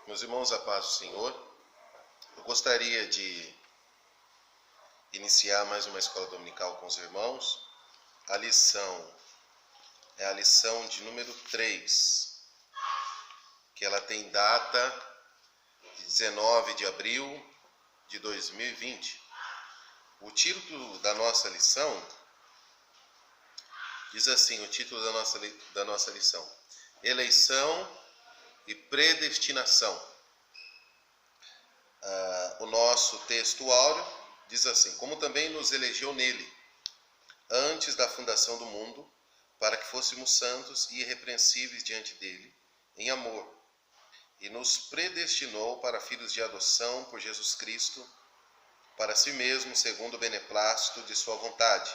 Meus irmãos, a paz do Senhor, eu gostaria de iniciar mais uma escola dominical com os irmãos. A lição é a lição de número 3, que ela tem data de 19 de abril de 2020. O título da nossa lição diz assim, o título da nossa lição: Eleição e predestinação. O nosso texto áureo diz assim: como também nos elegeu nele, antes da fundação do mundo, para que fôssemos santos e irrepreensíveis diante dele, em amor, e nos predestinou para filhos de adoção por Jesus Cristo, para si mesmo, segundo o beneplácito de sua vontade.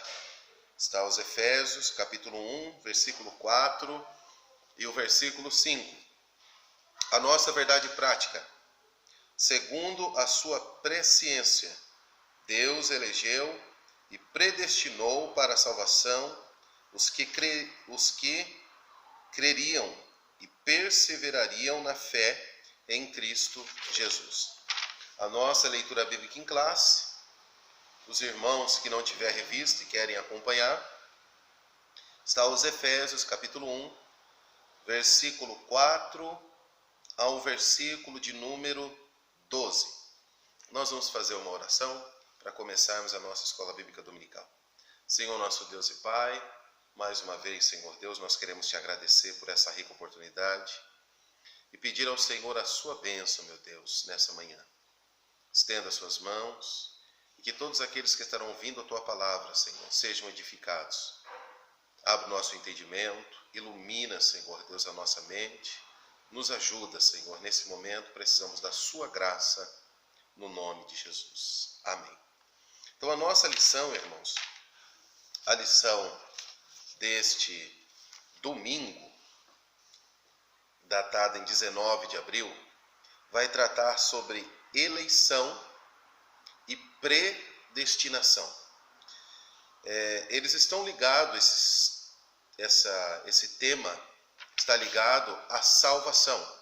Está aos Efésios, capítulo 1, versículo 4 e o versículo 5. A nossa verdade prática: segundo a sua presciência, Deus elegeu e predestinou para a salvação os que creriam e perseverariam na fé em Cristo Jesus. A nossa leitura bíblica em classe, os irmãos que não tiver revista e querem acompanhar, está aos Efésios, capítulo 1, versículo 4 ao versículo de número 12. Nós vamos fazer uma oração para começarmos a nossa escola bíblica dominical. Senhor, nosso Deus e Pai, mais uma vez, Senhor Deus, nós queremos te agradecer por essa rica oportunidade e pedir ao Senhor a sua bênção, meu Deus, nessa manhã. Estenda as suas mãos e que todos aqueles que estarão ouvindo a tua palavra, Senhor, sejam edificados. Abre o nosso entendimento, ilumina, Senhor Deus, a nossa mente. Nos ajuda, Senhor, nesse momento precisamos da sua graça, no nome de Jesus. Amém. Então a nossa lição, irmãos, a lição deste domingo, datada em 19 de abril, vai tratar sobre eleição e predestinação. Eles estão ligados, esse tema está ligado à salvação.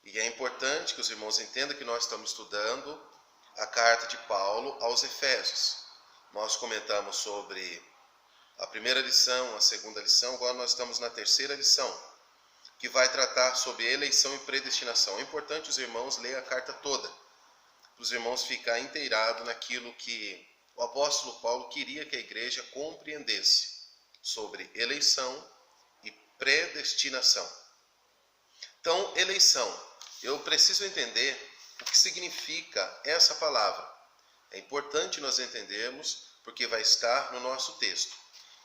E é importante que os irmãos entendam que nós estamos estudando a carta de Paulo aos Efésios. Nós comentamos sobre a primeira lição, a segunda lição, agora nós estamos na terceira lição, que vai tratar sobre eleição e predestinação. É importante os irmãos lerem a carta toda, para os irmãos ficarem inteirados naquilo que o apóstolo Paulo queria que a igreja compreendesse sobre eleição e predestinação. Então, eleição. Eu preciso entender o que significa essa palavra. É importante nós entendermos, porque vai estar no nosso texto.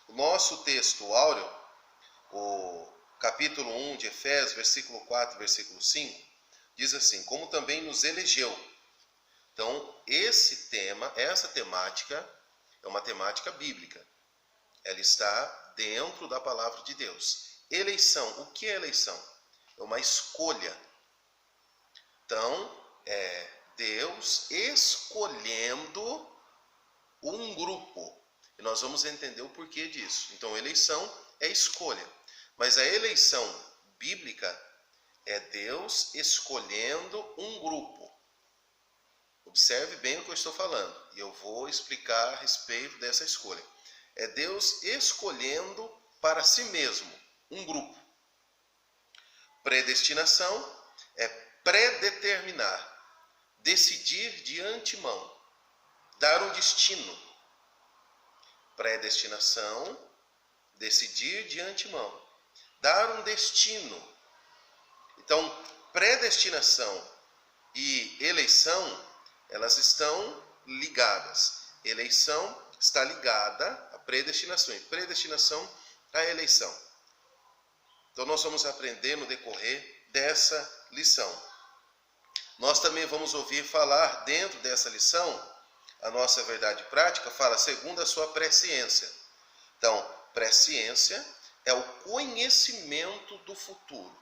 O nosso texto áureo, o capítulo 1 de Efésios, versículo 4, versículo 5, diz assim: como também nos elegeu. Então, esse tema, essa temática, é uma temática bíblica. Ela está dentro da palavra de Deus. Eleição. O que é eleição? É uma escolha. Então, é Deus escolhendo um grupo. E nós vamos entender o porquê disso. Então, eleição é escolha. Mas a eleição bíblica é Deus escolhendo um grupo. Observe bem o que eu estou falando. E eu vou explicar a respeito dessa escolha. É Deus escolhendo para si mesmo um grupo. Predestinação é predeterminar, decidir de antemão, dar um destino. Predestinação, decidir de antemão, dar um destino. Então, predestinação e eleição, elas estão ligadas. Eleição está ligada à predestinação e predestinação à eleição. Então nós vamos aprender no decorrer dessa lição. Nós também vamos ouvir falar dentro dessa lição, a nossa verdade prática fala segundo a sua presciência. Então, presciência é o conhecimento do futuro.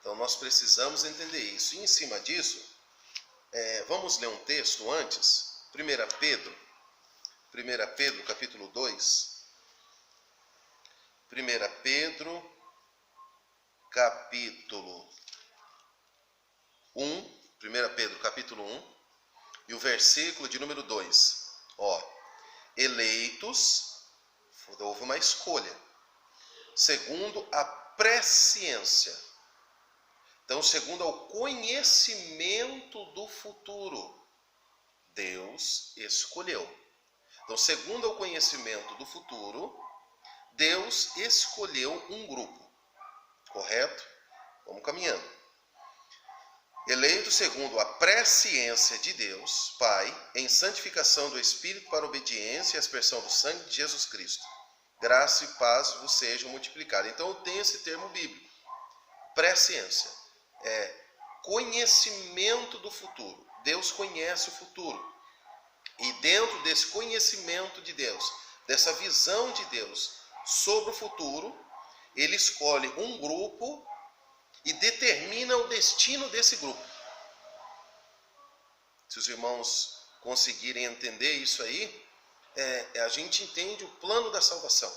Então nós precisamos entender isso. E em cima disso, vamos ler um texto antes, 1 Pedro capítulo 2. 1 Pedro, capítulo capítulo 1 e o versículo de número 2. Eleitos, houve uma escolha, segundo a presciência. Então, segundo ao conhecimento do futuro, Deus escolheu. Então, segundo ao conhecimento do futuro, Deus escolheu um grupo. Correto? Vamos caminhando. Eleito segundo a presciência de Deus, Pai, em santificação do Espírito para obediência e aspersão do sangue de Jesus Cristo. Graça e paz vos sejam multiplicadas. Então, tem esse termo bíblico. Presciência. Conhecimento do futuro. Deus conhece o futuro. E dentro desse conhecimento de Deus, dessa visão de Deus sobre o futuro, Ele escolhe um grupo e determina o destino desse grupo. Se os irmãos conseguirem entender isso aí, a gente entende o plano da salvação,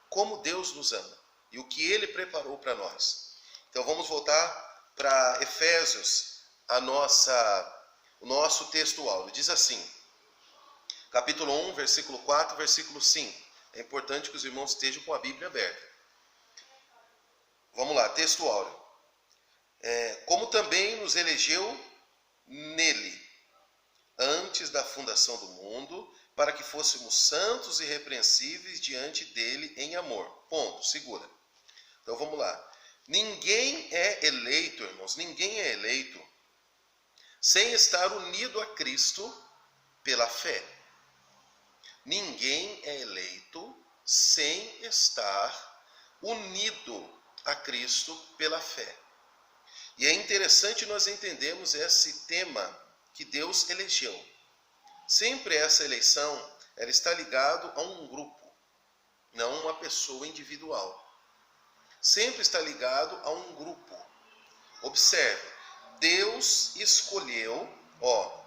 como Deus nos ama e o que Ele preparou para nós. Então vamos voltar para Efésios, o nosso texto áureo. Diz assim, capítulo 1, versículo 4, versículo 5. É importante que os irmãos estejam com a Bíblia aberta. Vamos lá, texto áureo. Como também nos elegeu nele, antes da fundação do mundo, para que fôssemos santos e irrepreensíveis diante dele em amor. Ponto, segura. Então vamos lá. Ninguém é eleito, irmãos, ninguém é eleito sem estar unido a Cristo pela fé. Ninguém é eleito sem estar unido a Cristo pela fé. E é interessante nós entendermos esse tema que Deus elegeu. Sempre essa eleição, ela está ligada a um grupo, não uma pessoa individual. Sempre está ligado a um grupo. Observe, Deus escolheu,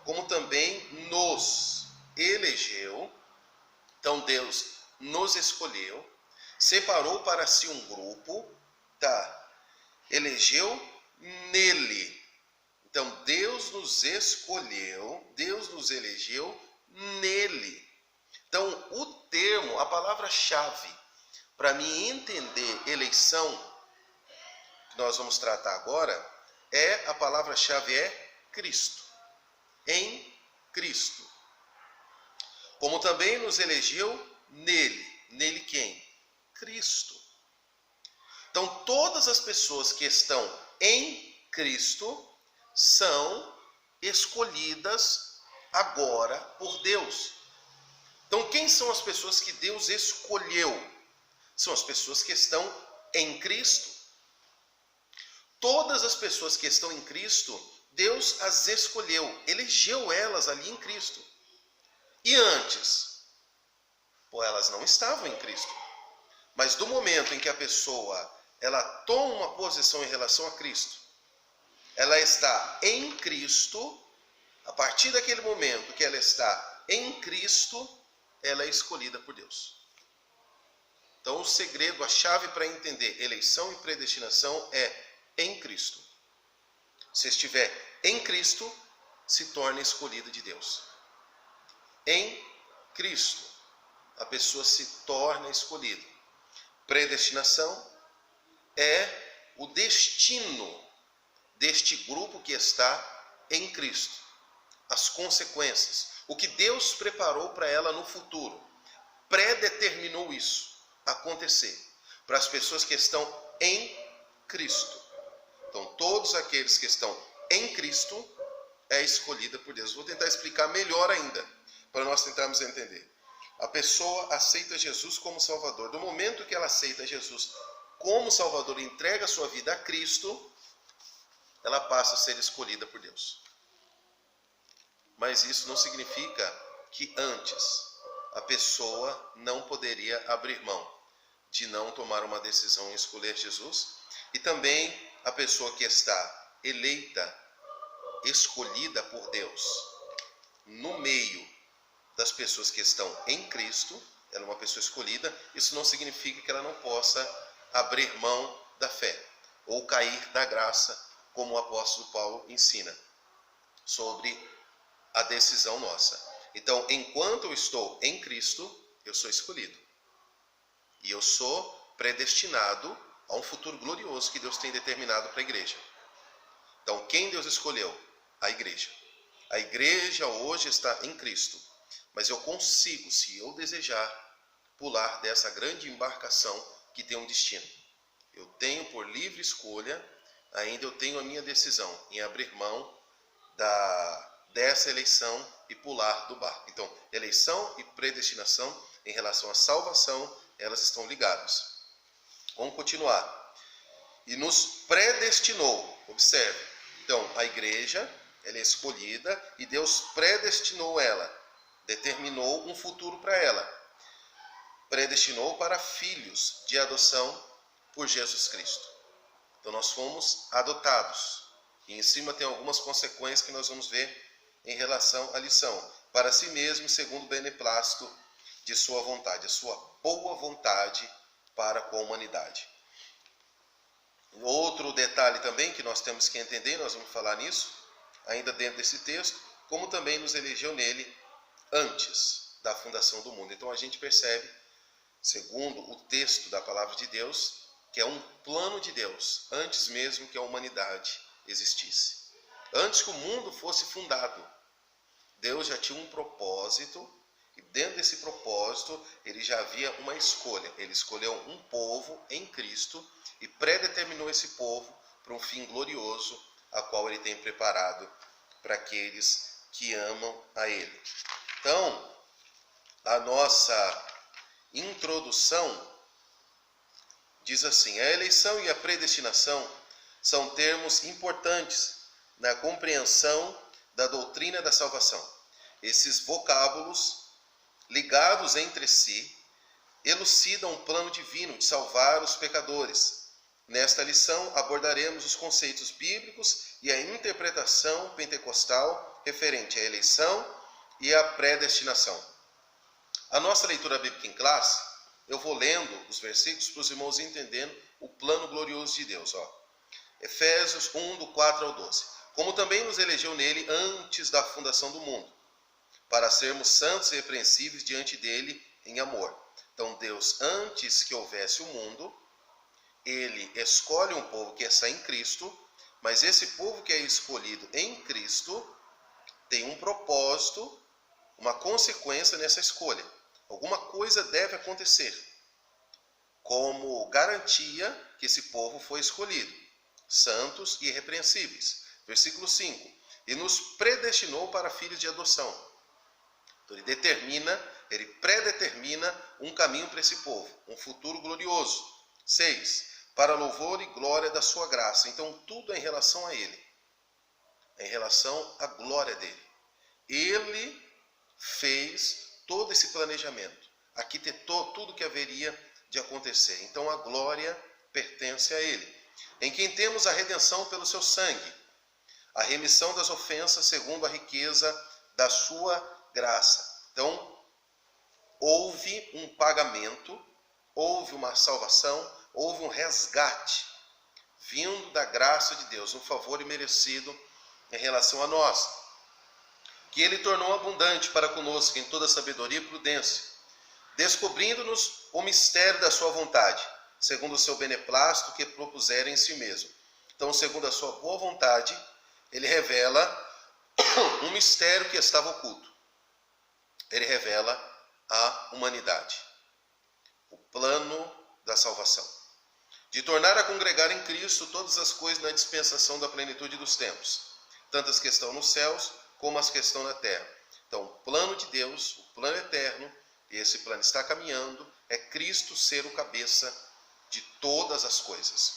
como também nos elegeu. Então Deus nos escolheu, separou para si um grupo, elegeu nele. Então Deus nos escolheu, Deus nos elegeu nele. Então o termo, a palavra-chave para mim entender eleição, que nós vamos tratar agora, a palavra-chave é Cristo. Em Cristo. Como também nos elegeu nele. Nele quem? Cristo. Então todas as pessoas que estão em Cristo são escolhidas agora por Deus. Então quem são as pessoas que Deus escolheu? São as pessoas que estão em Cristo. Todas as pessoas que estão em Cristo, Deus as escolheu, elegeu elas ali em Cristo. E antes? Elas não estavam em Cristo. Mas do momento em que a pessoa ela toma uma posição em relação a Cristo, ela está em Cristo, a partir daquele momento que ela está em Cristo, ela é escolhida por Deus. Então o segredo, a chave para entender eleição e predestinação é em Cristo. Se estiver em Cristo, se torna escolhida de Deus. Em Cristo, a pessoa se torna escolhida. Predestinação é o destino deste grupo que está em Cristo. As consequências, o que Deus preparou para ela no futuro, predeterminou isso acontecer para as pessoas que estão em Cristo. Então, todos aqueles que estão em Cristo é escolhida por Deus. Vou tentar explicar melhor ainda, para nós tentarmos entender. A pessoa aceita Jesus como Salvador. Do momento que ela aceita Jesus como Salvador e entrega a sua vida a Cristo, ela passa a ser escolhida por Deus. Mas isso não significa que antes a pessoa não poderia abrir mão de não tomar uma decisão em escolher Jesus. E também a pessoa que está eleita, escolhida por Deus, no meio das pessoas que estão em Cristo, ela é uma pessoa escolhida, isso não significa que ela não possa abrir mão da fé, ou cair da graça, como o apóstolo Paulo ensina. sobre a decisão nossa. Então, enquanto eu estou em Cristo, eu sou escolhido. E eu sou predestinado a um futuro glorioso que Deus tem determinado para a igreja. Então, quem Deus escolheu? A igreja. A igreja hoje está em Cristo. Mas eu consigo, se eu desejar, pular dessa grande embarcação que tem um destino. Eu tenho por livre escolha, ainda eu tenho a minha decisão em abrir mão dessa eleição e pular do barco. Então, eleição e predestinação em relação à salvação, elas estão ligadas. Vamos continuar. E nos predestinou, observe. Então, a igreja, ela é escolhida e Deus predestinou ela, determinou um futuro para ela. Predestinou para filhos de adoção por Jesus Cristo. Então, nós fomos adotados. E em cima tem algumas consequências que nós vamos ver em relação à lição. Para si mesmo, segundo o beneplácito de sua vontade, a sua boa vontade para com a humanidade. Outro detalhe também que nós temos que entender, nós vamos falar nisso, ainda dentro desse texto, como também nos elegeu nele antes da fundação do mundo. Então a gente percebe, segundo o texto da palavra de Deus, que é um plano de Deus, antes mesmo que a humanidade existisse. Antes que o mundo fosse fundado, Deus já tinha um propósito, e dentro desse propósito, ele já havia uma escolha. Ele escolheu um povo em Cristo e predeterminou esse povo para um fim glorioso, a qual ele tem preparado para aqueles que amam a ele. Então, a nossa introdução diz assim: a eleição e a predestinação são termos importantes na compreensão da doutrina da salvação. Esses vocábulos, ligados entre si, elucidam o plano divino de salvar os pecadores. Nesta lição abordaremos os conceitos bíblicos e a interpretação pentecostal referente à eleição e à predestinação. A nossa leitura bíblica em classe, eu vou lendo os versículos para os irmãos entendendo o plano glorioso de Deus. Efésios 1, do 4 ao 12. Como também nos elegeu nele antes da fundação do mundo, para sermos santos e irrepreensíveis diante dele em amor. Então Deus, antes que houvesse o mundo, ele escolhe um povo que está em Cristo, mas esse povo que é escolhido em Cristo tem um propósito, uma consequência nessa escolha. Alguma coisa deve acontecer como garantia que esse povo foi escolhido, santos e irrepreensíveis. Versículo 5. E nos predestinou para filhos de adoção. Então ele predetermina um caminho para esse povo, um futuro glorioso. 6. Para louvor e glória da sua graça. Então tudo é em relação a ele, é em relação à glória dele. Ele fez todo esse planejamento, arquitetou tudo que haveria de acontecer. Então a glória pertence a ele, em quem temos a redenção pelo seu sangue, a remissão das ofensas segundo a riqueza da sua graça. Então, houve um pagamento, houve uma salvação, houve um resgate vindo da graça de Deus, um favor imerecido em relação a nós, que ele tornou abundante para conosco em toda sabedoria e prudência, descobrindo-nos o mistério da sua vontade, segundo o seu beneplácito que propusera em si mesmo. Então, segundo a sua boa vontade, ele revela um mistério que estava oculto. Ele revela a humanidade, o plano da salvação, de tornar a congregar em Cristo todas as coisas na dispensação da plenitude dos tempos, tanto as que estão nos céus como as que estão na terra. Então, o plano de Deus, o plano eterno, e esse plano está caminhando, é Cristo ser o cabeça de todas as coisas.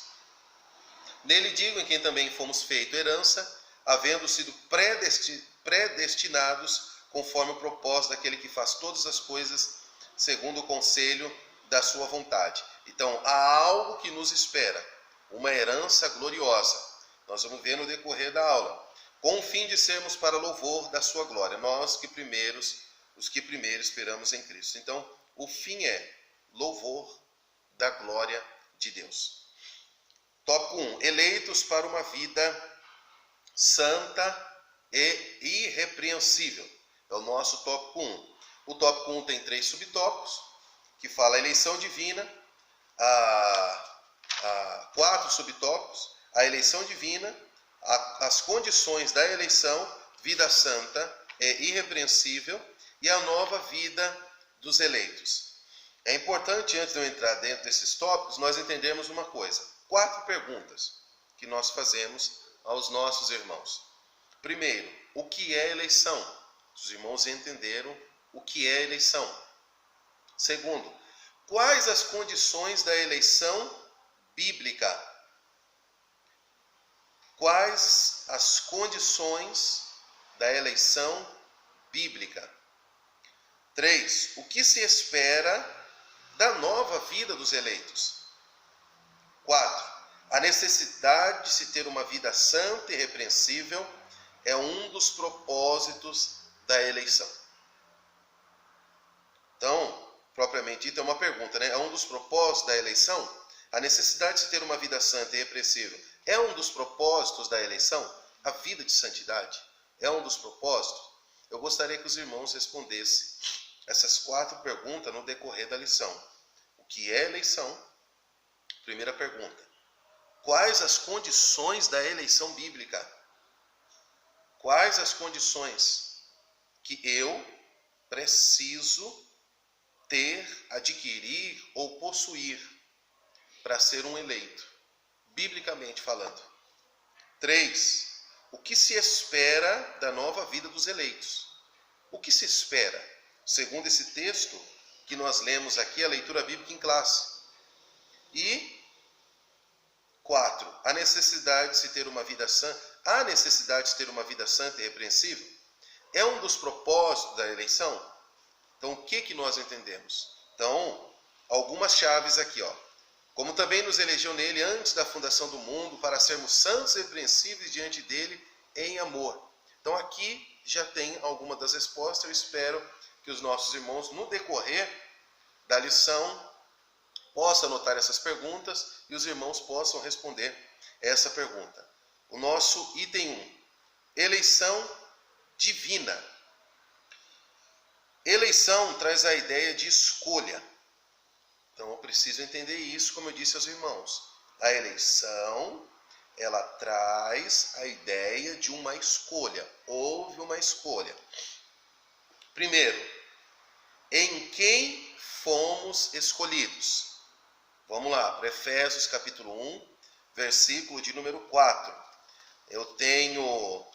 Nele digo, em quem também fomos feito herança, havendo sido predestinados conforme o propósito daquele que faz todas as coisas segundo o conselho da sua vontade. Então, há algo que nos espera, uma herança gloriosa. Nós vamos ver no decorrer da aula, com o fim de sermos para louvor da sua glória, nós os que primeiro esperamos em Cristo. Então, o fim é louvor da glória de Deus. Tópico 1. Eleitos para uma vida santa e irrepreensível. É o nosso tópico 1. O tópico 1 tem 3 subtópicos, que fala a eleição divina, 4 subtópicos, a eleição divina, as condições da eleição, vida santa e irrepreensível, e a nova vida dos eleitos. É importante, antes de eu entrar dentro desses tópicos, nós entendermos uma coisa. 4 perguntas que nós fazemos aos nossos irmãos. Primeiro, o que é eleição? Os irmãos entenderam o que é eleição. Segundo, quais as condições da eleição bíblica? Quais as condições da eleição bíblica? 3. O que se espera da nova vida dos eleitos? 4. A necessidade de se ter uma vida santa e irrepreensível é um dos propósitos da eleição. Então, propriamente dito, é uma pergunta, né? É um dos propósitos da eleição? A necessidade de se ter uma vida santa e irrepreensível é um dos propósitos da eleição? A vida de santidade é um dos propósitos? Eu gostaria que os irmãos respondessem essas 4 perguntas no decorrer da lição. O que é eleição? Primeira pergunta. Quais as condições da eleição bíblica? Quais as condições que eu preciso ter, adquirir ou possuir para ser um eleito, biblicamente falando? 3. O que se espera da nova vida dos eleitos? O que se espera? Segundo esse texto que nós lemos aqui, a leitura bíblica em classe. E 4. A necessidade de se ter uma vida santa. A necessidade de ter uma vida santa e irrepreensível é um dos propósitos da eleição? Então, o que nós entendemos? Então, algumas chaves aqui, ó. Como também nos elegeu nele antes da fundação do mundo, para sermos santos e irrepreensíveis diante dele em amor. Então, aqui já tem alguma das respostas. Eu espero que os nossos irmãos, no decorrer da lição, possam anotar essas perguntas e os irmãos possam responder essa pergunta. O nosso item 1. Eleição divina. Eleição traz a ideia de escolha. Então eu preciso entender isso, como eu disse aos irmãos. A eleição, ela traz a ideia de uma escolha. Houve uma escolha. Primeiro, em quem fomos escolhidos? Vamos lá, para Efésios capítulo 1, versículo de número 4. Eu tenho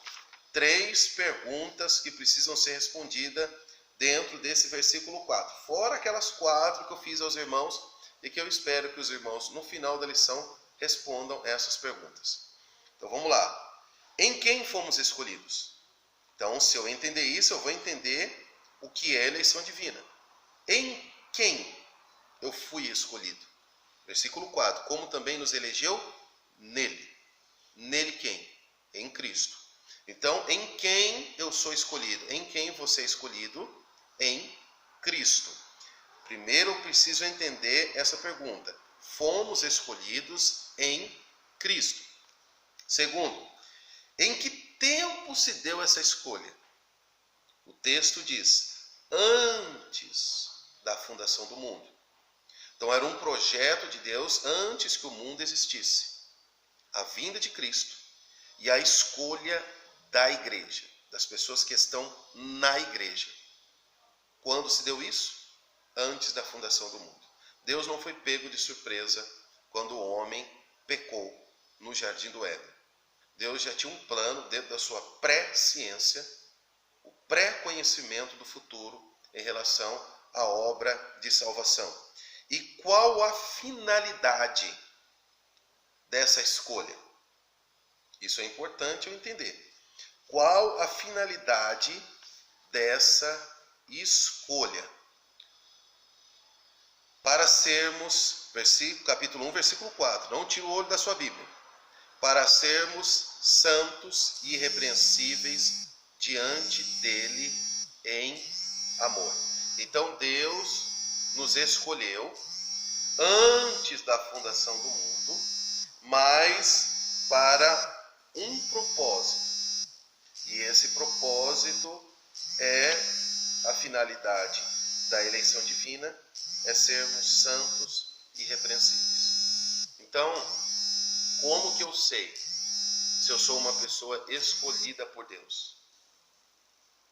3 perguntas que precisam ser respondidas dentro desse versículo 4. Fora aquelas 4 que eu fiz aos irmãos e que eu espero que os irmãos, no final da lição, respondam essas perguntas. Então vamos lá. Em quem fomos escolhidos? Então, se eu entender isso, eu vou entender o que é eleição divina. Em quem eu fui escolhido? Versículo 4. Como também nos elegeu? Nele. Nele quem? Em Cristo. Então, em quem eu sou escolhido? Em quem você é escolhido? Em Cristo. Primeiro eu preciso entender essa pergunta. Fomos escolhidos em Cristo. Segundo, em que tempo se deu essa escolha? O texto diz, antes da fundação do mundo. Então era um projeto de Deus antes que o mundo existisse. A vinda de Cristo e a escolha da igreja, das pessoas que estão na igreja. Quando se deu isso? Antes da fundação do mundo. Deus não foi pego de surpresa quando o homem pecou no jardim do Éden. Deus já tinha um plano dentro da sua pré-ciência, o pré-conhecimento do futuro em relação à obra de salvação. E qual a finalidade dessa escolha? Isso é importante eu entender. Qual a finalidade dessa escolha? Para sermos, capítulo 1, versículo 4. Não tire o olho da sua Bíblia. Para sermos santos e irrepreensíveis diante dele em amor. Então Deus nos escolheu antes da fundação do mundo, mas para um propósito. E esse propósito é a finalidade da eleição divina, é sermos santos e irrepreensíveis. Então, como que eu sei se eu sou uma pessoa escolhida por Deus?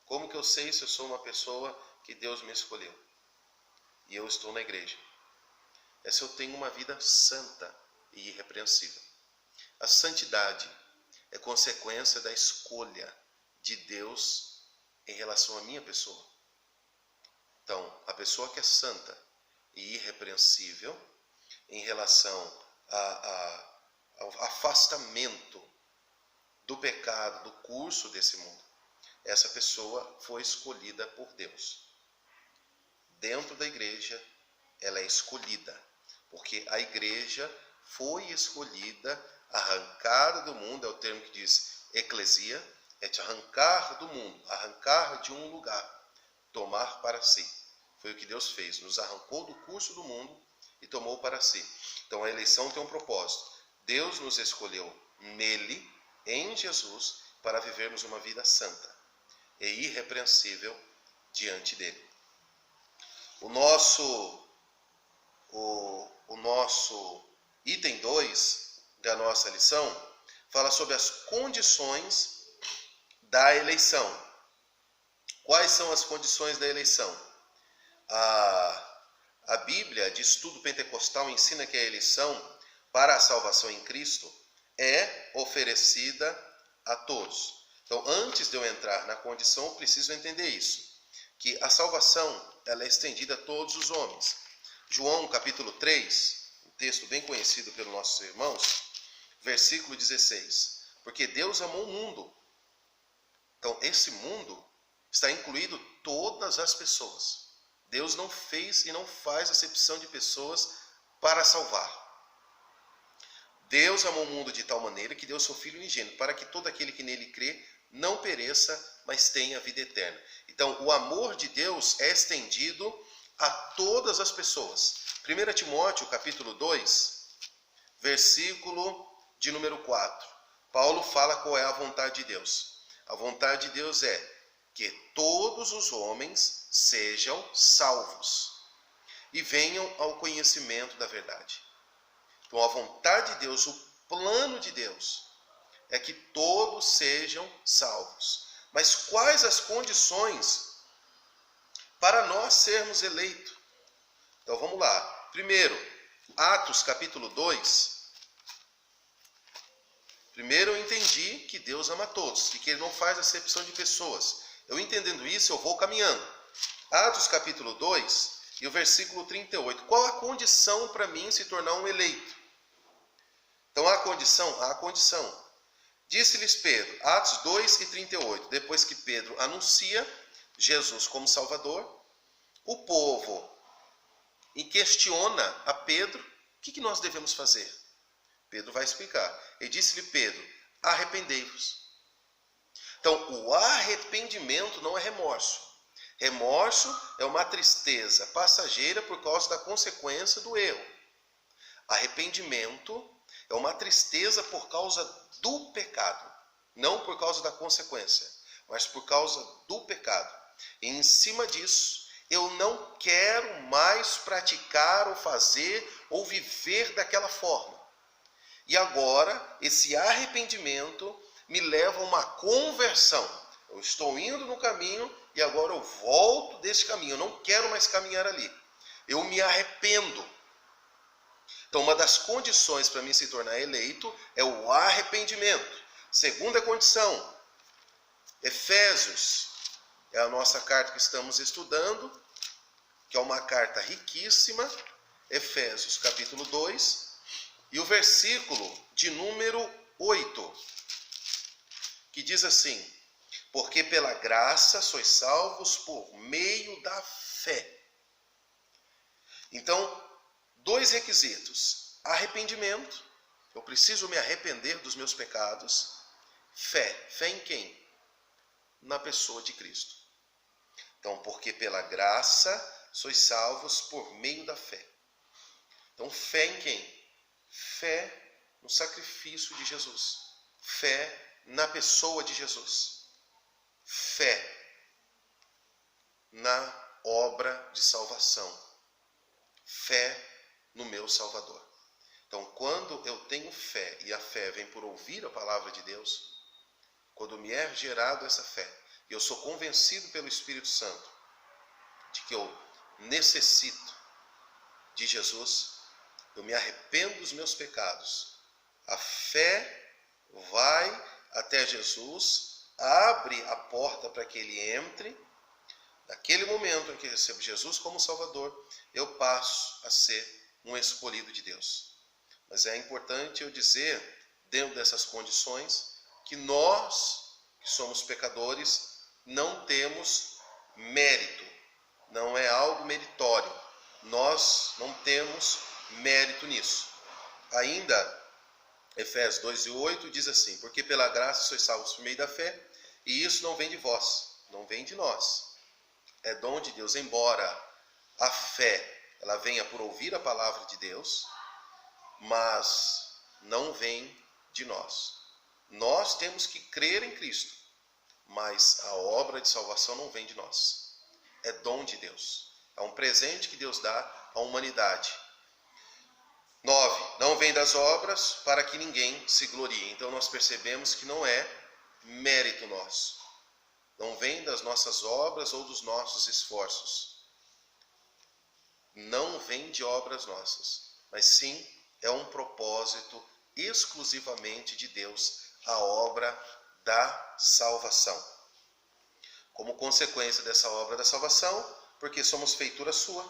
Como que eu sei se eu sou uma pessoa que Deus me escolheu e eu estou na igreja? É se eu tenho uma vida santa e irrepreensível. A santidade é consequência da escolha de Deus em relação à minha pessoa. Então, a pessoa que é santa e irrepreensível em relação ao afastamento do pecado, do curso desse mundo, essa pessoa foi escolhida por Deus. Dentro da igreja, ela é escolhida, porque a igreja foi escolhida, arrancada do mundo, é o termo que diz eclesia, é te arrancar do mundo, arrancar de um lugar, tomar para si. Foi o que Deus fez, nos arrancou do curso do mundo e tomou para si. Então a eleição tem um propósito. Deus nos escolheu nele, em Jesus, para vivermos uma vida santa e irrepreensível diante dele. O nosso item 2 da nossa lição fala sobre as condições da eleição. Quais são as condições da eleição? A Bíblia de estudo pentecostal ensina que a eleição para a salvação em Cristo é oferecida a todos. Então, antes de eu entrar na condição, eu preciso entender isso, que a salvação ela é estendida a todos os homens. João capítulo 3, um texto bem conhecido pelos nossos irmãos, versículo 16. Porque Deus amou o mundo. Então, esse mundo está incluído todas as pessoas. Deus não fez e não faz acepção de pessoas para salvar. Deus amou o mundo de tal maneira que deu seu Filho unigênito, para que todo aquele que nele crê não pereça, mas tenha vida eterna. Então, o amor de Deus é estendido a todas as pessoas. 1 Timóteo, capítulo 2, versículo de número 4. Paulo fala qual é a vontade de Deus. A vontade de Deus é que todos os homens sejam salvos e venham ao conhecimento da verdade. Então, a vontade de Deus, o plano de Deus, é que todos sejam salvos. Mas quais as condições para nós sermos eleitos? Então, vamos lá. Primeiro, Atos capítulo 2. Primeiro eu entendi que Deus ama todos e que Ele não faz acepção de pessoas. Eu entendendo isso, eu vou caminhando. Atos capítulo 2 e o versículo 38. Qual a condição para mim se tornar um eleito? Então, a condição. Disse-lhes Pedro, Atos 2 e 38, depois que Pedro anuncia Jesus como Salvador, o povo questiona a Pedro, o que nós devemos fazer? Pedro vai explicar. E disse-lhe Pedro, arrependei-vos. Então, o arrependimento não é remorso. Remorso é uma tristeza passageira por causa da consequência do erro. Arrependimento é uma tristeza por causa do pecado. Não por causa da consequência, mas por causa do pecado. E em cima disso, eu não quero mais praticar ou fazer ou viver daquela forma. E agora, esse arrependimento me leva a uma conversão. Eu estou indo no caminho e agora eu volto desse caminho. Eu não quero mais caminhar ali. Eu me arrependo. Então, uma das condições para mim se tornar eleito é o arrependimento. Segunda condição, Efésios, é a nossa carta que estamos estudando, que é uma carta riquíssima, Efésios capítulo 2, e o versículo de número 8, que diz assim, porque pela graça sois salvos por meio da fé. Então, dois requisitos, arrependimento, eu preciso me arrepender dos meus pecados, fé em quem? Na pessoa de Cristo. Então, porque pela graça sois salvos por meio da fé. Então, fé em quem? Fé no sacrifício de Jesus. Fé na pessoa de Jesus. fé na obra de salvação, fé no meu Salvador. Então, quando eu tenho fé, e a fé vem por ouvir a palavra de Deus, quando me é gerado essa fé, e eu sou convencido pelo Espírito Santo de que eu necessito de Jesus, eu me arrependo dos meus pecados, a fé vai até Jesus, abre a porta para que ele entre. Naquele momento em que eu recebo Jesus como Salvador, eu passo a ser um escolhido de Deus. Mas é importante eu dizer, dentro dessas condições, que nós, que somos pecadores, não temos mérito. Não é algo meritório. Nós não temos mérito nisso. Ainda, Efésios 2:8 diz assim: porque pela graça sois salvos por meio da fé, e isso não vem de vós, não vem de nós. É dom de Deus, embora a fé ela venha por ouvir a palavra de Deus, mas não vem de nós. Nós temos que crer em Cristo, mas a obra de salvação não vem de nós. É dom de Deus. É um presente que Deus dá à humanidade. 9. Não vem das obras para que ninguém se glorie. Então nós percebemos que não é mérito nosso. Não vem das nossas obras ou dos nossos esforços. Não vem de obras nossas, mas sim é um propósito exclusivamente de Deus, a obra da salvação. Como consequência dessa obra da salvação, porque somos feitura sua,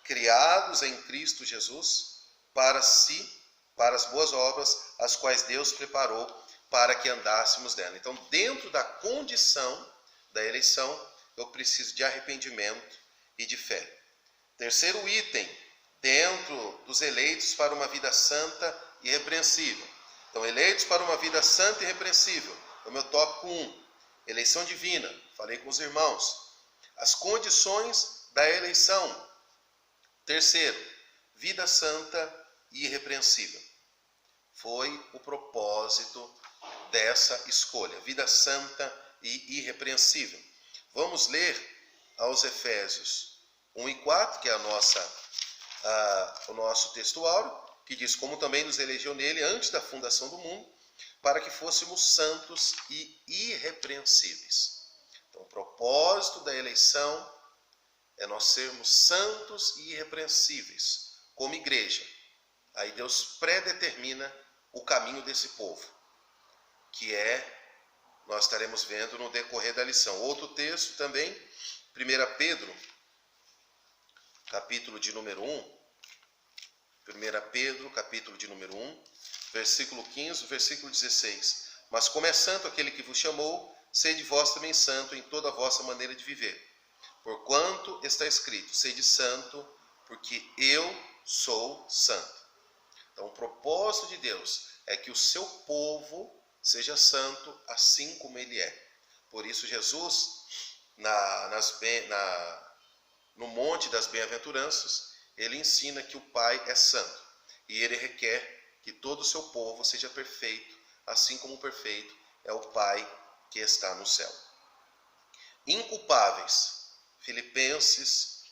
criados em Cristo Jesus para as boas obras, as quais Deus preparou para que andássemos nela. Então, dentro da condição da eleição, eu preciso de arrependimento e de fé. Terceiro item, dentro dos eleitos para uma vida santa e irrepreensível. Então, eleitos para uma vida santa e irrepreensível. É o meu tópico 1. Eleição divina. Falei com os irmãos. As condições da eleição. Terceiro, vida santa e irrepreensível. Foi o propósito dessa escolha. Vida santa e irrepreensível. Vamos ler aos Efésios 1:4, que é o nosso texto áureo, que diz: como também nos elegeu nele antes da fundação do mundo, para que fôssemos santos e irrepreensíveis. Então, o propósito da eleição é nós sermos santos e irrepreensíveis, como igreja. Aí Deus predetermina o caminho desse povo, que nós estaremos vendo no decorrer da lição. Outro texto também, 1 Pedro, capítulo de número 1. 1 Pedro, capítulo de número 1, versículo 15, versículo 16. Mas como é santo aquele que vos chamou, sede vós também santo em toda a vossa maneira de viver. Porquanto está escrito: sede santo, porque eu sou santo. Então, o propósito de Deus é que o seu povo seja santo assim como ele é. Por isso, Jesus, no Monte das Bem-aventuranças, ele ensina que o Pai é santo. E ele requer que todo o seu povo seja perfeito, assim como perfeito é o Pai que está no céu. Inculpáveis. Filipenses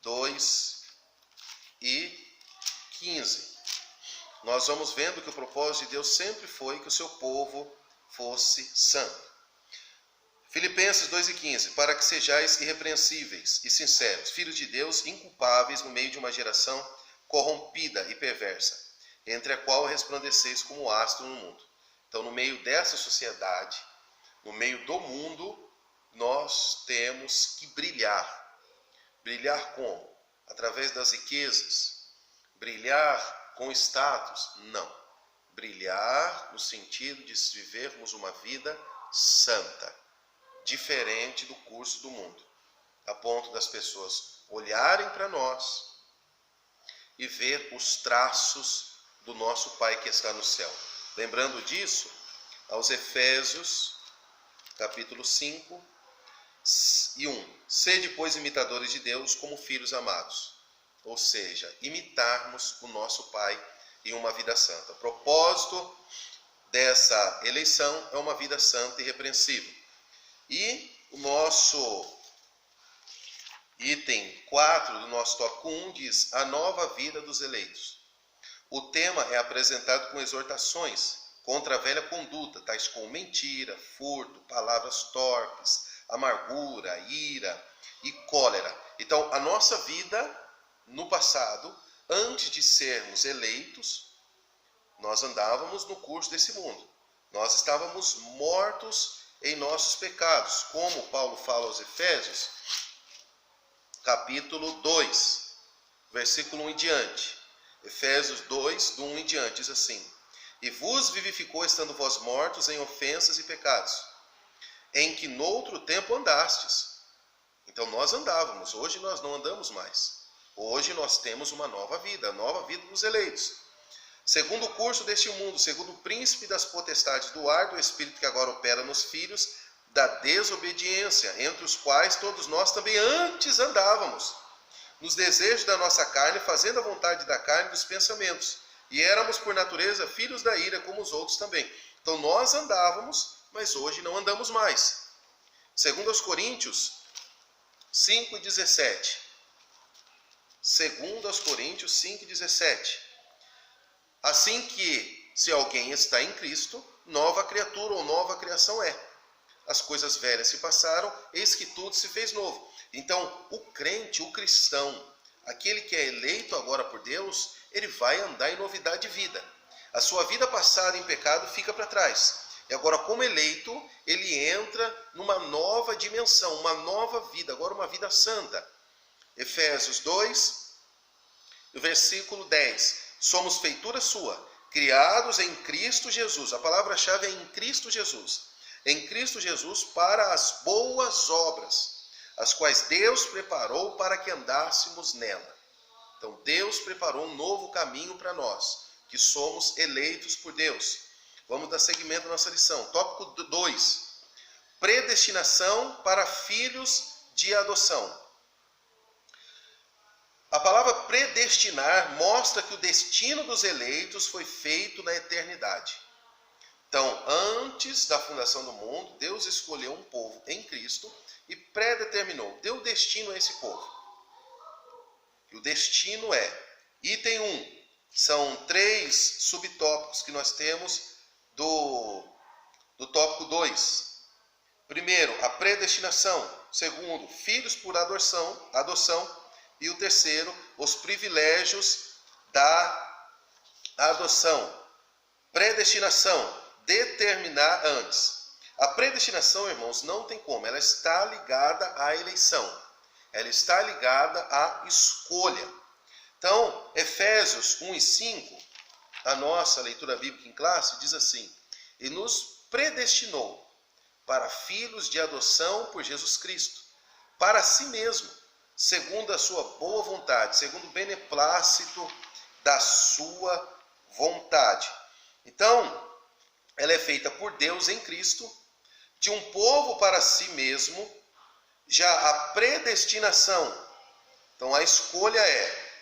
2:15. Nós vamos vendo que o propósito de Deus sempre foi que o seu povo fosse santo. Filipenses 2:15. Para que sejais irrepreensíveis e sinceros, filhos de Deus, inculpáveis no meio de uma geração corrompida e perversa, entre a qual resplandeceis como astro no mundo. Então, no meio dessa sociedade, no meio do mundo, nós temos que brilhar. Brilhar como? Através das riquezas. Brilhar com status? Não. Brilhar no sentido de vivermos uma vida santa, diferente do curso do mundo, a ponto das pessoas olharem para nós e ver os traços do nosso Pai que está no céu. Lembrando disso, aos Efésios, capítulo 5:1. Sede, pois, imitadores de Deus como filhos amados. Ou seja, imitarmos o nosso Pai em uma vida santa. O propósito dessa eleição é uma vida santa e irrepreensível. E o nosso item 4 do nosso tópico 1 diz: a nova vida dos eleitos. O tema é apresentado com exortações contra a velha conduta, tais como mentira, furto, palavras torpes, amargura, ira e cólera. Então, a nossa vida no passado, antes de sermos eleitos, nós andávamos no curso desse mundo. Nós estávamos mortos em nossos pecados, como Paulo fala aos Efésios, capítulo 2, versículo 1 em diante. Efésios 2, do 1 em diante, diz assim: e vos vivificou, estando vós mortos em ofensas e pecados, em que noutro tempo andastes. Então nós andávamos, hoje nós não andamos mais. Hoje nós temos uma nova vida, a nova vida dos eleitos. Segundo o curso deste mundo, segundo o príncipe das potestades do ar, do espírito que agora opera nos filhos da desobediência, entre os quais todos nós também antes andávamos, nos desejos da nossa carne, fazendo a vontade da carne e dos pensamentos. E éramos, por natureza, filhos da ira, como os outros também. Então nós andávamos, mas hoje não andamos mais. Segundo aos Coríntios 5:17. Segundo aos Coríntios 5:17. Assim que, se alguém está em Cristo, nova criatura ou nova criação é. As coisas velhas se passaram, eis que tudo se fez novo. Então, o crente, o cristão, aquele que é eleito agora por Deus, ele vai andar em novidade de vida. A sua vida passada em pecado fica para trás. E agora, como eleito, ele entra numa nova dimensão, uma nova vida, agora uma vida santa. Efésios 2, versículo 10. Somos feitura sua, criados em Cristo Jesus. A palavra-chave é em Cristo Jesus. Em Cristo Jesus para as boas obras, as quais Deus preparou para que andássemos nela. Então Deus preparou um novo caminho para nós, que somos eleitos por Deus. Vamos dar seguimento à nossa lição. Tópico 2. Predestinação para filhos de adoção. A palavra predestinar mostra que o destino dos eleitos foi feito na eternidade. Então, antes da fundação do mundo, Deus escolheu um povo em Cristo e predeterminou, deu destino a esse povo. E o destino é, item 1, são 3 subtópicos que nós temos do tópico 2. Primeiro, a predestinação. Segundo, filhos por adoção. E o terceiro, os privilégios da adoção. Predestinação, determinar antes. A predestinação, irmãos, não tem como, ela está ligada à eleição. Ela está ligada à escolha. Então, Efésios 1 e 5, a nossa leitura bíblica em classe, diz assim: e nos predestinou para filhos de adoção por Jesus Cristo, para si mesmo, segundo a sua boa vontade, segundo o beneplácito da sua vontade. Então, ela é feita por Deus em Cristo, de um povo para si mesmo. Já a predestinação, então a escolha é,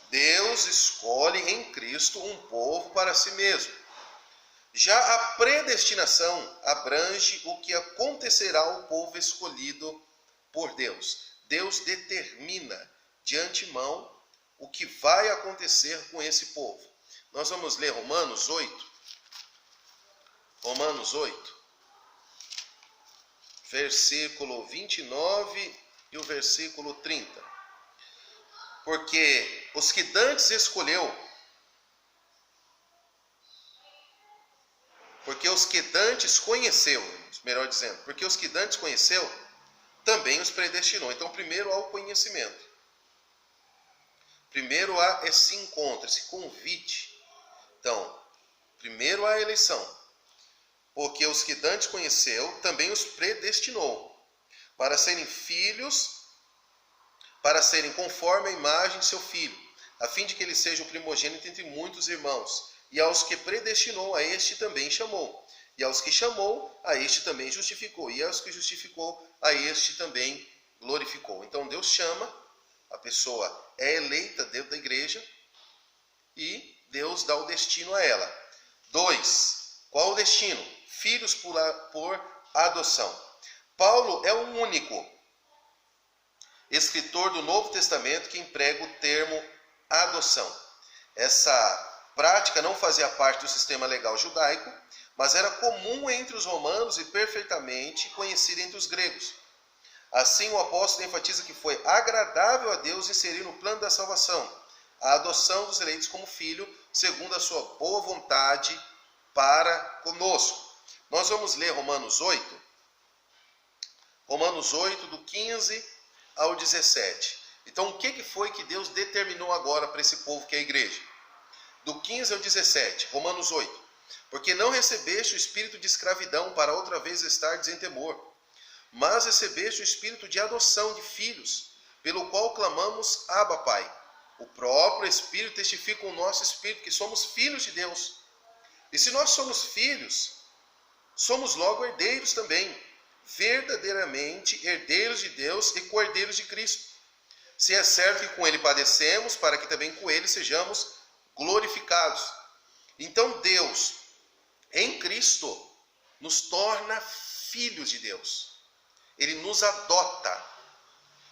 Deus escolhe em Cristo um povo para si mesmo. Já a predestinação abrange o que acontecerá ao povo escolhido por Deus. Deus determina de antemão o que vai acontecer com esse povo. Nós vamos ler Romanos 8. Romanos 8, versículo 29 e o versículo 30. Porque os que dantes escolheu, porque os que dantes conheceu, melhor dizendo, porque os que dantes conheceu, também os predestinou. Então, primeiro há o conhecimento. Primeiro há esse encontro, esse convite. Então, primeiro há a eleição. Porque os que dantes conheceu, também os predestinou, para serem filhos, para serem conforme a imagem de seu filho, a fim de que ele seja o primogênito entre muitos irmãos. E aos que predestinou, a este também chamou. E aos que chamou, a este também justificou. E aos que justificou, a este também glorificou. Então Deus chama, a pessoa é eleita dentro da igreja e Deus dá o destino a ela. 2. Qual o destino? Filhos por adoção. Paulo é o único escritor do Novo Testamento que emprega o termo adoção. Essa prática não fazia parte do sistema legal judaico, mas era comum entre os romanos e perfeitamente conhecida entre os gregos. Assim, o apóstolo enfatiza que foi agradável a Deus inserir no plano da salvação a adoção dos eleitos como filho, segundo a sua boa vontade para conosco. Nós vamos ler Romanos 8, do 15 ao 17. Então, o que foi que Deus determinou agora para esse povo que é a igreja? Do 15 ao 17, Romanos 8. Porque não recebeste o espírito de escravidão para outra vez estardes em temor, mas recebeste o espírito de adoção de filhos, pelo qual clamamos, Abba, Pai. O próprio Espírito testifica com o nosso espírito que somos filhos de Deus. E se nós somos filhos, somos logo herdeiros também, verdadeiramente herdeiros de Deus e co-herdeiros de Cristo. Se é certo que com ele padecemos, para que também com ele sejamos glorificados. Então Deus, em Cristo, nos torna filhos de Deus. Ele nos adota.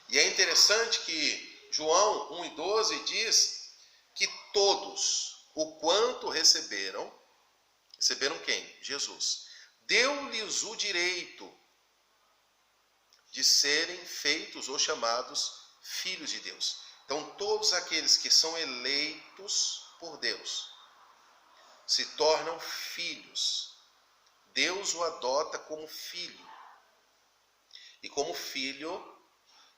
E é interessante que João 1:12 diz que todos, o quanto receberam quem? Jesus. Deu-lhes o direito de serem feitos ou chamados filhos de Deus. Então, todos aqueles que são eleitos por Deus se tornam filhos. Deus o adota como filho. E como filho,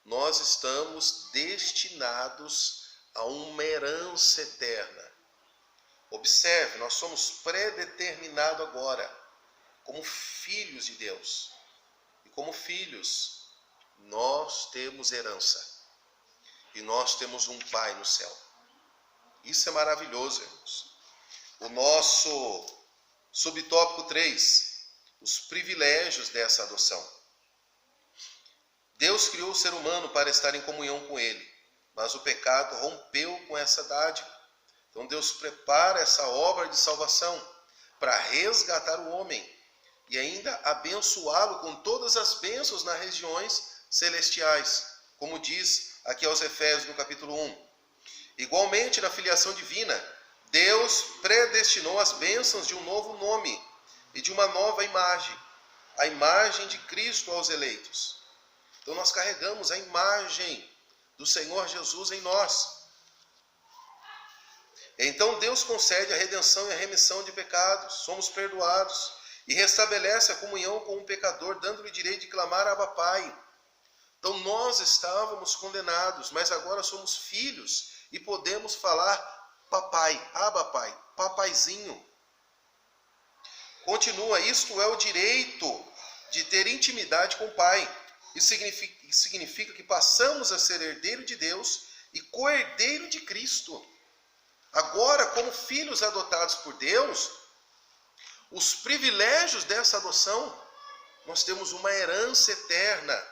nós estamos destinados a uma herança eterna. Observe, nós somos predeterminados agora como filhos de Deus. E como filhos, nós temos herança. E nós temos um Pai no céu. Isso é maravilhoso, irmãos. O nosso subtópico 3, os privilégios dessa adoção. Deus criou o ser humano para estar em comunhão com ele, mas o pecado rompeu com essa dádiva. Então Deus prepara essa obra de salvação para resgatar o homem e ainda abençoá-lo com todas as bênçãos nas regiões celestiais, como diz aqui aos Efésios no capítulo 1. Igualmente, na filiação divina, Deus predestinou as bênçãos de um novo nome e de uma nova imagem, a imagem de Cristo aos eleitos. Então nós carregamos a imagem do Senhor Jesus em nós. Então Deus concede a redenção e a remissão de pecados, somos perdoados, e restabelece a comunhão com o pecador, dando-lhe direito de clamar Abba, Pai. Então nós estávamos condenados, mas agora somos filhos e podemos falar papai, Abba, Pai, papaizinho. Continua, isto é o direito de ter intimidade com o Pai. Isso significa que passamos a ser herdeiro de Deus e co-herdeiro de Cristo. Agora, como filhos adotados por Deus, os privilégios dessa adoção, nós temos uma herança eterna.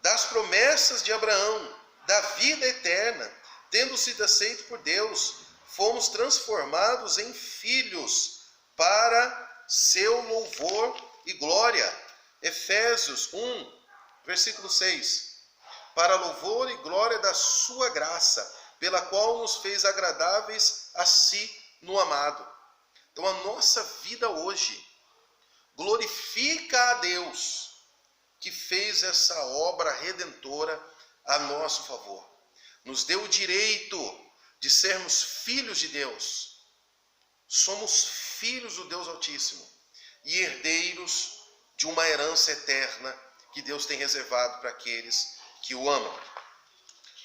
Das promessas de Abraão, da vida eterna, tendo sido aceito por Deus, fomos transformados em filhos para seu louvor e glória. Efésios 1, versículo 6. Para louvor e glória da sua graça, pela qual nos fez agradáveis a si no amado. Então a nossa vida hoje glorifica a Deus que fez essa obra redentora a nosso favor. Nos deu o direito de sermos filhos de Deus. Somos filhos do Deus Altíssimo e herdeiros de uma herança eterna que Deus tem reservado para aqueles que o amam.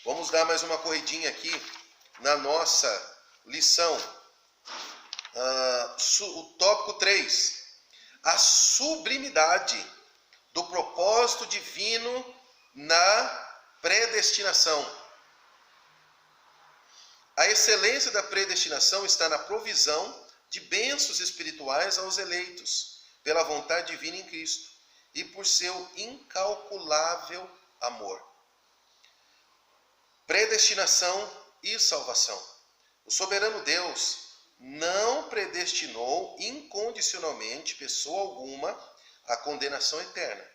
Vamos dar mais uma corridinha aqui na nossa lição. O tópico 3. A sublimidade do propósito divino na predestinação. A excelência da predestinação está na provisão de bênçãos espirituais aos eleitos, pela vontade divina em Cristo, e por seu incalculável amor. Predestinação e salvação. O soberano Deus não predestinou incondicionalmente pessoa alguma à condenação eterna,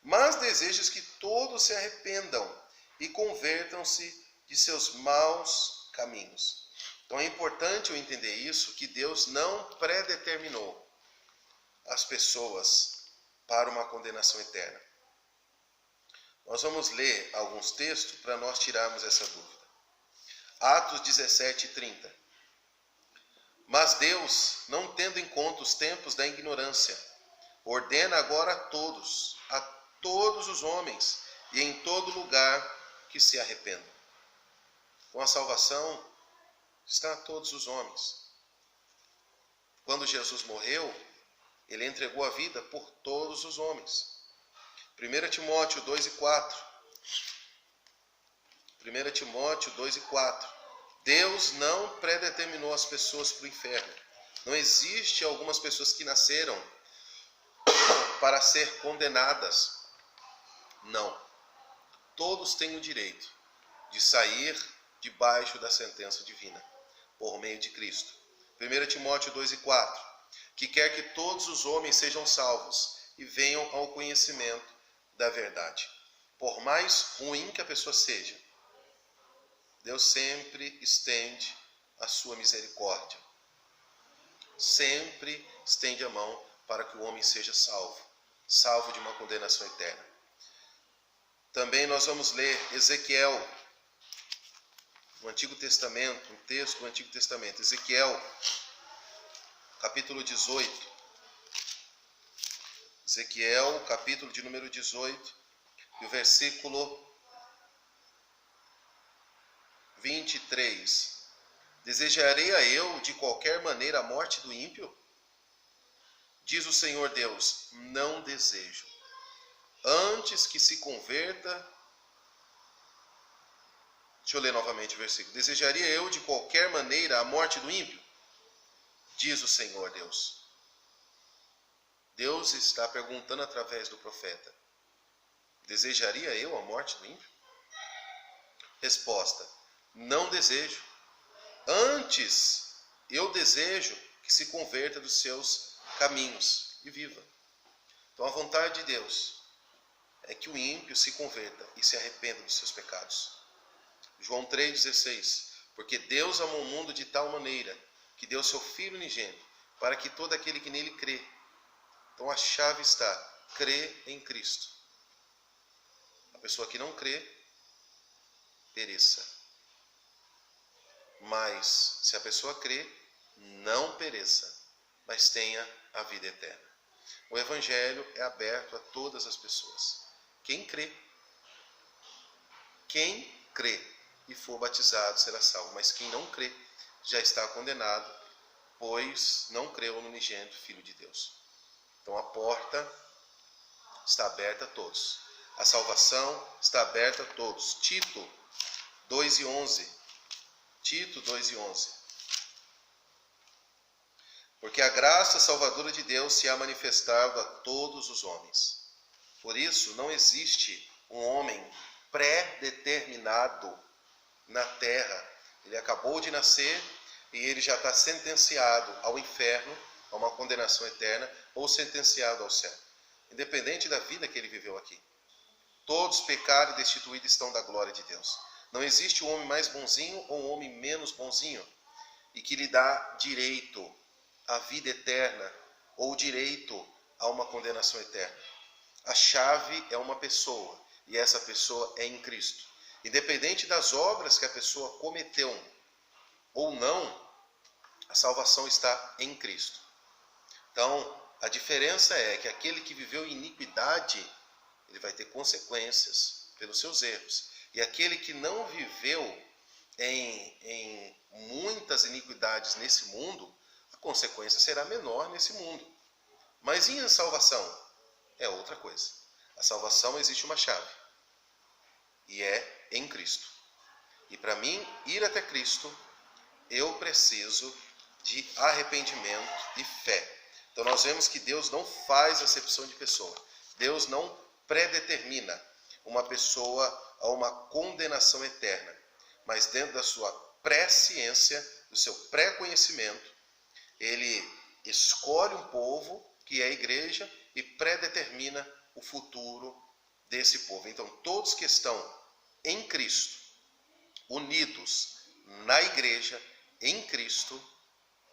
mas deseja que todos se arrependam e convertam-se de seus maus caminhos. Então é importante eu entender isso, que Deus não predeterminou as pessoas para uma condenação eterna. Nós vamos ler alguns textos para nós tirarmos essa dúvida. Atos 17:30. Mas Deus, não tendo em conta os tempos da ignorância, ordena agora a todos os homens e em todo lugar que se arrependam. Com a salvação está a todos os homens. Quando Jesus morreu, ele entregou a vida por todos os homens. 1 Timóteo 2:4. 1 Timóteo 2:4. Deus não predeterminou as pessoas para o inferno. Não existe algumas pessoas que nasceram para ser condenadas. Não. Todos têm o direito de sair debaixo da sentença divina, por meio de Cristo. 1 Timóteo 2:4. Que quer que todos os homens sejam salvos e venham ao conhecimento da verdade. Por mais ruim que a pessoa seja, Deus sempre estende a sua misericórdia. Sempre estende a mão para que o homem seja salvo de uma condenação eterna. Também nós vamos ler Ezequiel, no Antigo Testamento, um texto do Antigo Testamento. Ezequiel, capítulo 18. Ezequiel, capítulo de número 18, e o versículo 23. Desejaria eu de qualquer maneira a morte do ímpio? Diz o Senhor Deus, não desejo. Antes que se converta. Deixa eu ler novamente o versículo. Desejaria eu de qualquer maneira a morte do ímpio? Diz o Senhor Deus. Deus está perguntando através do profeta. Desejaria eu a morte do ímpio? Resposta. Não desejo. Antes, eu desejo que se converta dos seus caminhos e viva. Então a vontade de Deus é que o ímpio se converta e se arrependa dos seus pecados. João 3,16. Porque Deus amou o mundo de tal maneira que deu seu Filho unigênito, para que todo aquele que nele crê. Então a chave está, crê em Cristo. A pessoa que não crê, pereça. Mas se a pessoa crê, não pereça, mas tenha a vida eterna. O Evangelho é aberto a todas as pessoas. Quem crê e for batizado será salvo, mas quem não crê já está condenado, pois não creu no unigênito Filho de Deus. Então a porta está aberta a todos. A salvação está aberta a todos. Tito 2:11. Tito 2:11. Porque a graça salvadora de Deus se há manifestado a todos os homens. Por isso, não existe um homem pré-determinado na terra. Ele acabou de nascer e ele já está sentenciado ao inferno, a uma condenação eterna, ou sentenciado ao céu. Independente da vida que ele viveu aqui. Todos pecaram e destituídos estão da glória de Deus. Não existe um homem mais bonzinho ou um homem menos bonzinho e que lhe dá direito à vida eterna ou direito a uma condenação eterna. A chave é uma pessoa e essa pessoa é em Cristo. Independente das obras que a pessoa cometeu ou não, a salvação está em Cristo. Então, a diferença é que aquele que viveu em iniquidade, ele vai ter consequências pelos seus erros. E aquele que não viveu em muitas iniquidades nesse mundo, a consequência será menor nesse mundo. Mas e a salvação? É outra coisa. A salvação existe uma chave. E é em Cristo. E para mim ir até Cristo, eu preciso de arrependimento e fé. Então nós vemos que Deus não faz acepção de pessoa. Deus não predetermina uma pessoa a uma condenação eterna. Mas dentro da sua pré-ciência, do seu pré-conhecimento, ele escolhe um povo, que é a igreja, e predetermina o futuro desse povo. Então, todos que estão em Cristo, unidos na igreja, em Cristo,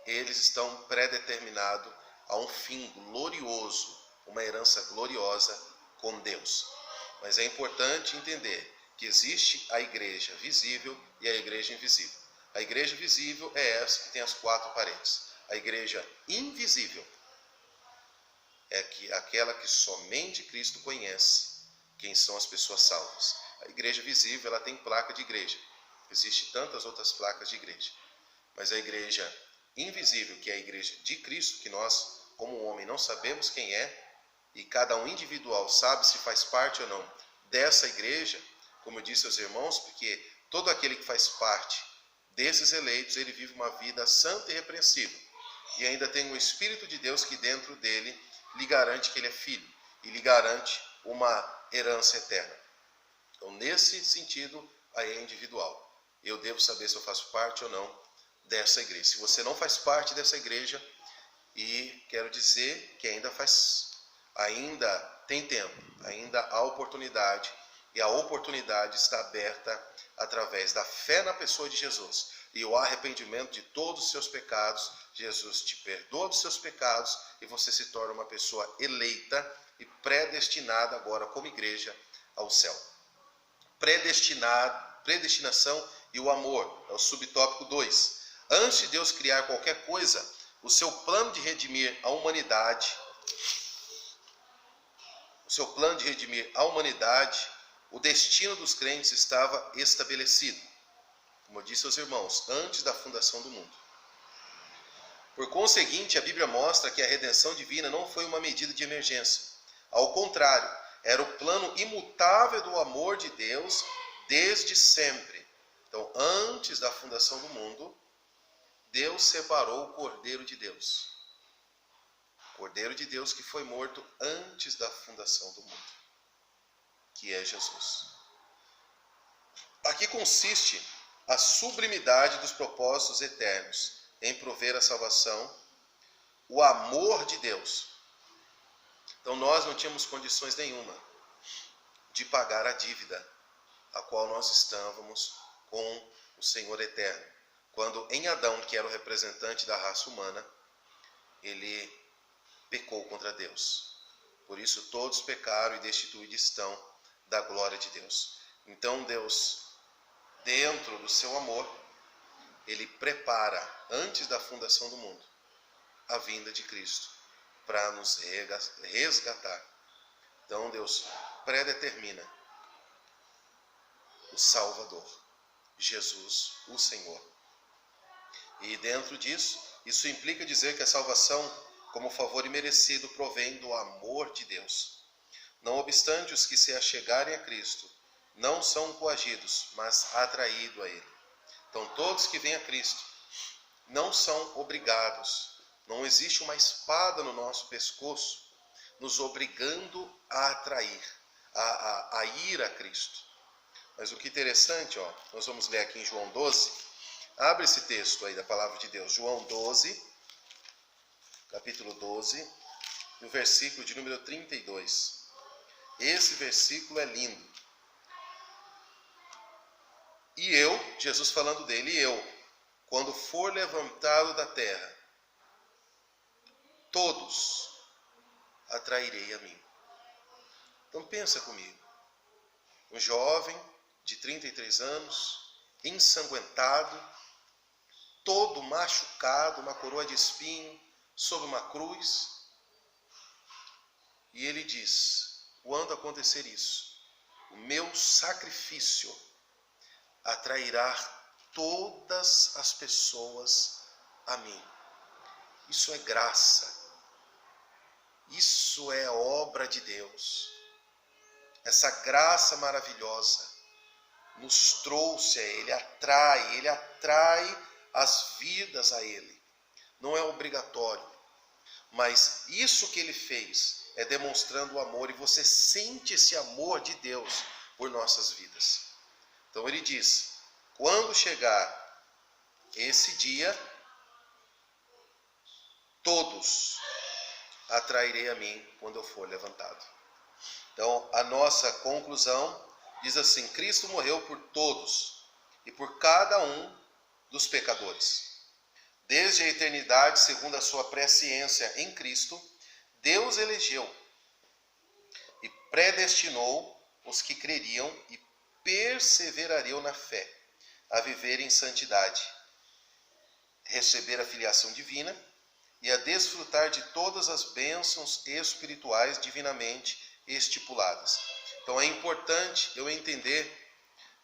eles estão predeterminados a um fim glorioso, uma herança gloriosa com Deus. Mas é importante entender que existe a igreja visível e a igreja invisível. A igreja visível é essa que tem as 4 paredes. A igreja invisível é aquela que somente Cristo conhece quem são as pessoas salvas. A igreja visível, ela tem placa de igreja. Existem tantas outras placas de igreja. Mas a igreja invisível, que é a igreja de Cristo, que nós, como homem, não sabemos quem é, e cada um individual sabe se faz parte ou não dessa igreja, como eu disse aos irmãos, porque todo aquele que faz parte desses eleitos, ele vive uma vida santa e irrepreensível. E ainda tem o Espírito de Deus que dentro dele lhe garante que ele é filho, e lhe garante uma herança eterna. Então, nesse sentido, aí é individual. Eu devo saber se eu faço parte ou não dessa igreja. Se você não faz parte dessa igreja, e quero dizer que ainda tem tempo, ainda há oportunidade, e a oportunidade está aberta através da fé na pessoa de Jesus e o arrependimento de todos os seus pecados. Jesus te perdoa dos seus pecados e você se torna uma pessoa eleita e predestinada agora como igreja ao céu. Predestinação e o amor, é o subtópico 2. Antes de Deus criar qualquer coisa, o seu plano de redimir a humanidade, o destino dos crentes estava estabelecido. Como eu disse aos irmãos, antes da fundação do mundo. Por conseguinte, a Bíblia mostra que a redenção divina não foi uma medida de emergência. Ao contrário, era o plano imutável do amor de Deus desde sempre. Então, antes da fundação do mundo, Deus separou o Cordeiro de Deus. O Cordeiro de Deus que foi morto antes da fundação do mundo, que é Jesus. Aqui consiste a sublimidade dos propósitos eternos em prover a salvação, o amor de Deus. Então nós não tínhamos condições nenhuma de pagar a dívida a qual nós estávamos com o Senhor eterno. Quando em Adão, que era o representante da raça humana, ele pecou contra Deus. Por isso todos pecaram e destituídos estão da glória de Deus. Então Deus, dentro do seu amor, ele prepara, antes da fundação do mundo, a vinda de Cristo para nos resgatar. Então Deus predetermina o Salvador, Jesus, o Senhor. E dentro disso, isso implica dizer que a salvação, como favor imerecido, provém do amor de Deus. Não obstante, os que se achegarem a Cristo não são coagidos, mas atraídos a Ele. Então, todos que vêm a Cristo não são obrigados. Não existe uma espada no nosso pescoço nos obrigando a atrair, a ir a Cristo. Mas o que é interessante, nós vamos ler aqui em João 12. Abre esse texto aí da palavra de Deus. João 12, capítulo 12, no versículo de número 32. Esse versículo é lindo. E eu, Jesus falando dele, e eu, quando for levantado da terra, todos atrairei a mim. Então pensa comigo. Um jovem de 33 anos, ensanguentado, todo machucado, uma coroa de espinho, sobre uma cruz. E ele diz, quando acontecer isso, o meu sacrifício atrairá todas as pessoas a mim. Isso é graça. Isso é obra de Deus. Essa graça maravilhosa nos trouxe a Ele, Ele atrai as vidas a Ele. Não é obrigatório, mas isso que Ele fez é demonstrando o amor, e você sente esse amor de Deus por nossas vidas. Então Ele diz, quando chegar esse dia todos atrairei a mim quando eu for levantado. Então, a nossa conclusão diz assim: Cristo morreu por todos e por cada um dos pecadores. Desde a eternidade, segundo a sua presciência em Cristo, Deus elegeu e predestinou os que creriam e perseverariam na fé, a viver em santidade, receber a filiação divina e a desfrutar de todas as bênçãos espirituais divinamente estipuladas. Então é importante eu entender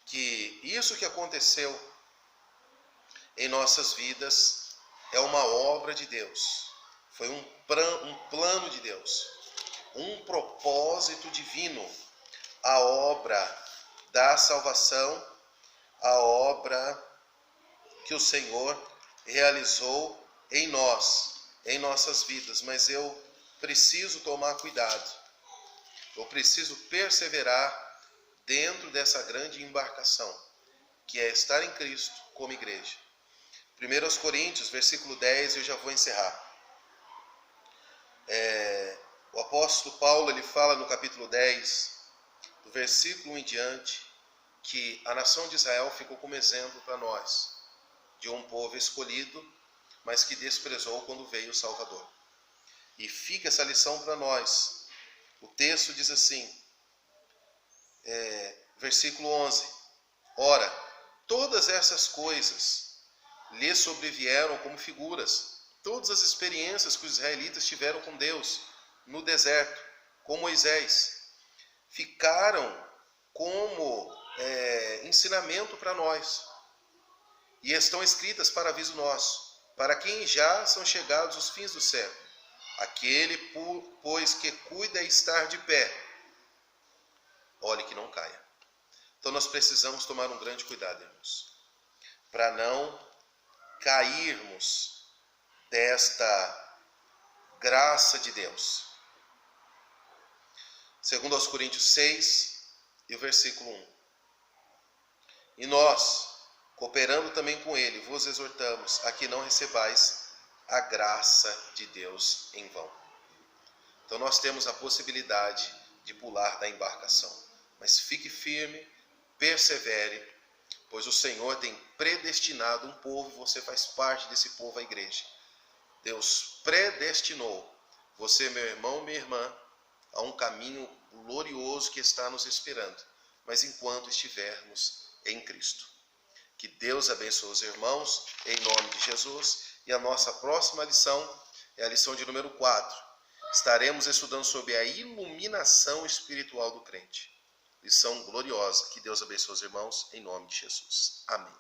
que isso que aconteceu em nossas vidas é uma obra de Deus, foi um plano de Deus, um propósito divino, a obra da salvação, a obra que o Senhor realizou em nós, em nossas vidas. Mas eu preciso tomar cuidado, eu preciso perseverar dentro dessa grande embarcação, que é estar em Cristo como igreja. 1 Coríntios, versículo 10, eu já vou encerrar. O apóstolo Paulo, ele fala no capítulo 10, do versículo 1 em diante, que a nação de Israel ficou como exemplo para nós, de um povo escolhido, mas que desprezou quando veio o Salvador. E fica essa lição para nós. O texto diz assim, versículo 11: Ora, todas essas coisas lhes sobrevieram como figuras, todas as experiências que os israelitas tiveram com Deus no deserto, com Moisés, ficaram como ensinamento para nós, e estão escritas para aviso nosso, para quem já são chegados os fins do século. Aquele, pois, que cuida estar de pé, olhe que não caia. Então nós precisamos tomar um grande cuidado, irmãos, para não cairmos desta graça de Deus. Segundo aos Coríntios 6 e o versículo 1. E nós, cooperando também com ele, vos exortamos a que não recebais a graça de Deus em vão. Então nós temos a possibilidade de pular da embarcação, mas fique firme, persevere, pois o Senhor tem predestinado um povo, e você faz parte desse povo, a igreja. Deus predestinou você, meu irmão, minha irmã, a um caminho glorioso que está nos esperando, mas enquanto estivermos em Cristo. Que Deus abençoe os irmãos, em nome de Jesus. E a nossa próxima lição é a lição de número 4. Estaremos estudando sobre a iluminação espiritual do crente. Lição gloriosa. Que Deus abençoe os irmãos, em nome de Jesus. Amém.